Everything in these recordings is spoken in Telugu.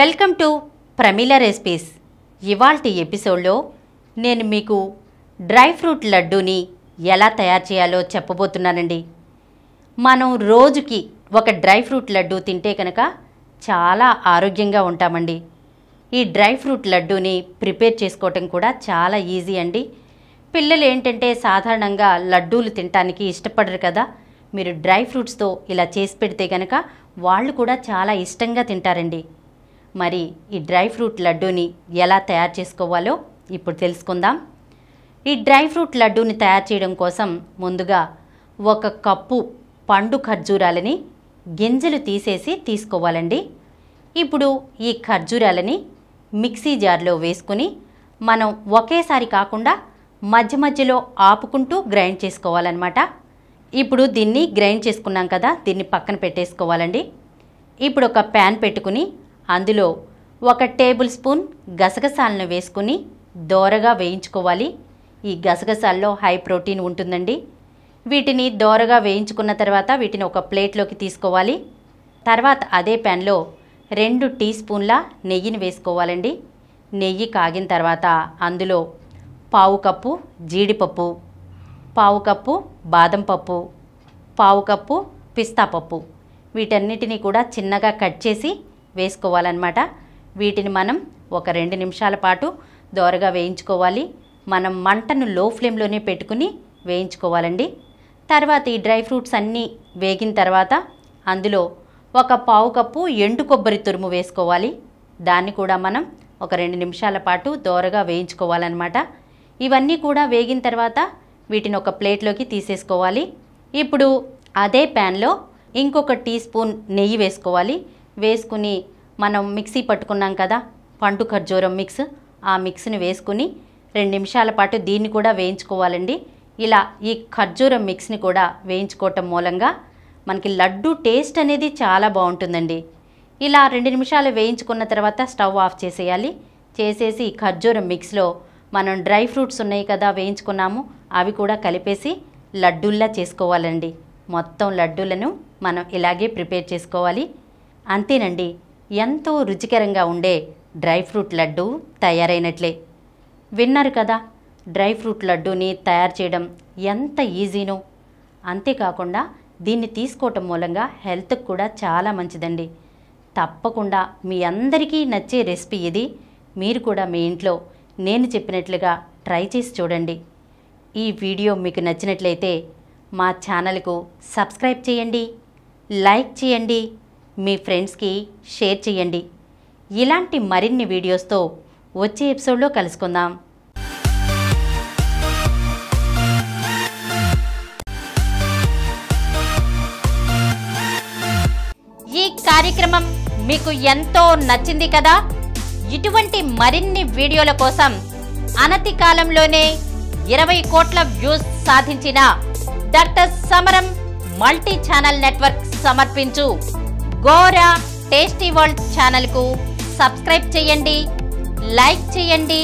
Welcome to Pramila recipes. ఇవాల్టి ఎపిసోడ్లో నేను మీకు డ్రై ఫ్రూట్ లడ్డూని ఎలా తయారు చేయాలో చెప్పబోతున్నానండి. మనం రోజుకి ఒక డ్రై ఫ్రూట్ లడ్డూ తింటే కనుక చాలా ఆరోగ్యంగా ఉంటామండి. ఈ డ్రై ఫ్రూట్ లడ్డూని ప్రిపేర్ చేసుకోవటం కూడా చాలా ఈజీ అండి. పిల్లలు ఏంటంటే సాధారణంగా లడ్డూలు తినడానికి ఇష్టపడరు కదా. మీరు డ్రై ఫ్రూట్స్తో ఇలా చేసి పెడితే కనుక వాళ్ళు కూడా చాలా ఇష్టంగా తింటారండి. మరి ఈ డ్రై ఫ్రూట్ లడ్డూని ఎలా తయారు చేసుకోవాలో ఇప్పుడు తెలుసుకుందాం. ఈ డ్రై ఫ్రూట్ లడ్డూని తయారు చేయడం కోసం ముందుగా 1 కప్పు పండు ఖర్జూరాలని గింజలు తీసేసి తీసుకోవాలండి. ఇప్పుడు ఈ ఖర్జూరాలని మిక్సీ జార్లో వేసుకుని మనం ఒకేసారి కాకుండా మధ్య మధ్యలో ఆపుకుంటూ గ్రైండ్ చేసుకోవాలన్నమాట. ఇప్పుడు దీన్ని గ్రైండ్ చేసుకున్నాం కదా, దీన్ని పక్కన పెట్టేసుకోవాలండి. ఇప్పుడు ఒక ప్యాన్ పెట్టుకుని అందులో 1 టేబుల్ స్పూన్ గసగసాలను వేసుకుని దోరగా వేయించుకోవాలి. ఈ గసగసాల్లో హై ప్రోటీన్ ఉంటుందండి. వీటిని దోరగా వేయించుకున్న తర్వాత వీటిని ఒక ప్లేట్లోకి తీసుకోవాలి. తర్వాత అదే ప్యాన్లో 2 టీ స్పూన్ల నెయ్యిని వేసుకోవాలండి. నెయ్యి కాగిన తర్వాత అందులో 1/2 కప్పు జీడిపప్పు, 1/2 కప్పు బాదం పప్పు, 1/2 కప్పు పిస్తా పప్పు, వీటన్నిటినీ కూడా చిన్నగా కట్ చేసి వేసుకోవాలన్నమాట. వీటిని మనం ఒక 2 నిమిషాల పాటు దోరగా వేయించుకోవాలి. మనం మంటను లో ఫ్లేమ్లోనే పెట్టుకుని వేయించుకోవాలండి. తర్వాత ఈ డ్రై ఫ్రూట్స్ అన్నీ వేగిన తర్వాత అందులో 1/4 కప్పు ఎండు కొబ్బరి తురుము వేసుకోవాలి. దాన్ని కూడా మనం ఒక 2 నిమిషాల పాటు దోరగా వేయించుకోవాలన్నమాట. ఇవన్నీ కూడా వేగిన తర్వాత వీటిని ఒక ప్లేట్లోకి తీసేసుకోవాలి. ఇప్పుడు అదే ప్యాన్లో ఇంకొక టీ స్పూన్ నెయ్యి వేసుకోవాలి. వేసుకుని మనం మిక్సీ పట్టుకున్నాం కదా పండు ఖర్జూరం మిక్స్, ఆ మిక్స్ని వేసుకుని 2 నిమిషాల పాటు దీన్ని కూడా వేయించుకోవాలండి. ఇలా ఈ ఖర్జూరం మిక్స్ని కూడా వేయించుకోవటం మూలంగా మనకి లడ్డు టేస్ట్ అనేది చాలా బాగుంటుందండి. ఇలా 2 నిమిషాలు వేయించుకున్న తర్వాత స్టవ్ ఆఫ్ చేసేయాలి. చేసేసి ఈ ఖర్జూరం మిక్స్లో మనం డ్రై ఫ్రూట్స్ ఉన్నాయి కదా వేయించుకున్నాము, అవి కూడా కలిపేసి లడ్డూల్లా చేసుకోవాలండి. మొత్తం లడ్డూలను మనం ఇలాగే ప్రిపేర్ చేసుకోవాలి. అంతేనండి, ఎంతో రుచికరంగా ఉండే డ్రై ఫ్రూట్ లడ్డు తయారైనట్లే. విన్నారు కదా, డ్రై ఫ్రూట్ లడ్డూని తయారు చేయడం ఎంత ఈజీనో. అంతేకాకుండా దీన్ని తీసుకోవటం మూలంగా హెల్త్కి కూడా చాలా మంచిదండి. తప్పకుండా మీ అందరికీ నచ్చే రెసిపీ ఇది. మీరు కూడా మీ ఇంట్లో నేను చెప్పినట్లుగా ట్రై చేసి చూడండి. ఈ వీడియో మీకు నచ్చినట్లయితే మా ఛానల్కు సబ్స్క్రైబ్ చేయండి, లైక్ చేయండి, మీ ఫ్రెండ్స్కి షేర్ చేయండి. ఇలాంటి మరిన్ని వీడియోస్తో వచ్చే ఎపిసోడ్లో కలుసుకుందాం. ఈ కార్యక్రమం మీకు ఎంతో నచ్చింది కదా. ఇటువంటి మరిన్ని వీడియోల కోసం అనతి కాలంలోనే 20 కోట్ల వ్యూస్ సాధించిన డాక్టర్ సమరం మల్టీ ఛానల్ నెట్వర్క్ సమర్పించు గోరా టేస్టీ వరల్డ్ ఛానల్కు సబ్స్క్రైబ్ చేయండి, లైక్ చేయండి,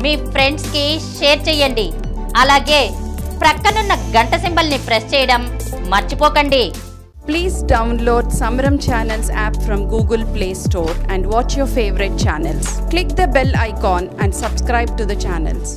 మీ ఫ్రెండ్స్కి షేర్ చేయండి. అలాగే ప్రక్కనున్న గంట సింబల్ని ప్రెస్ చేయడం మర్చిపోకండి. Please download Samaram Channels app from Google Play Store and watch your favorite channels. Click the bell icon and subscribe to the channels.